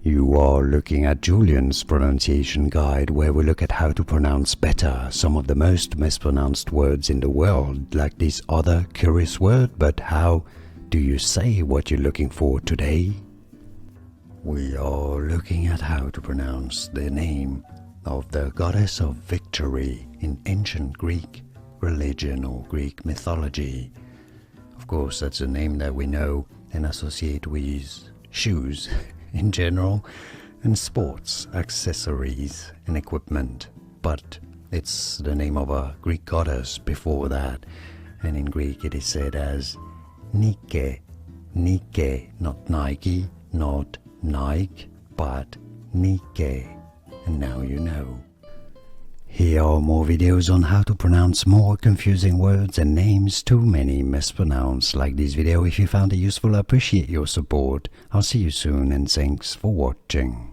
You are looking at Julian's pronunciation guide, where we look at how to pronounce better some of the most mispronounced words in the world, like this other curious word. But how do you say what you're looking for today? We are looking at how to pronounce the name of the goddess of victory in ancient Greek religion or Greek mythology. Of course, that's a name that we know and associate with shoes in general and sports, accessories and equipment. But it's the name of a Greek goddess before that, and in Greek it is said as Nike, Nike, not Nike, not Nike, but Nike. And now you know. Here are more videos on how to pronounce more confusing words and names too many mispronounced. Like this video if you found it useful. I appreciate your support. I'll see you soon and thanks for watching.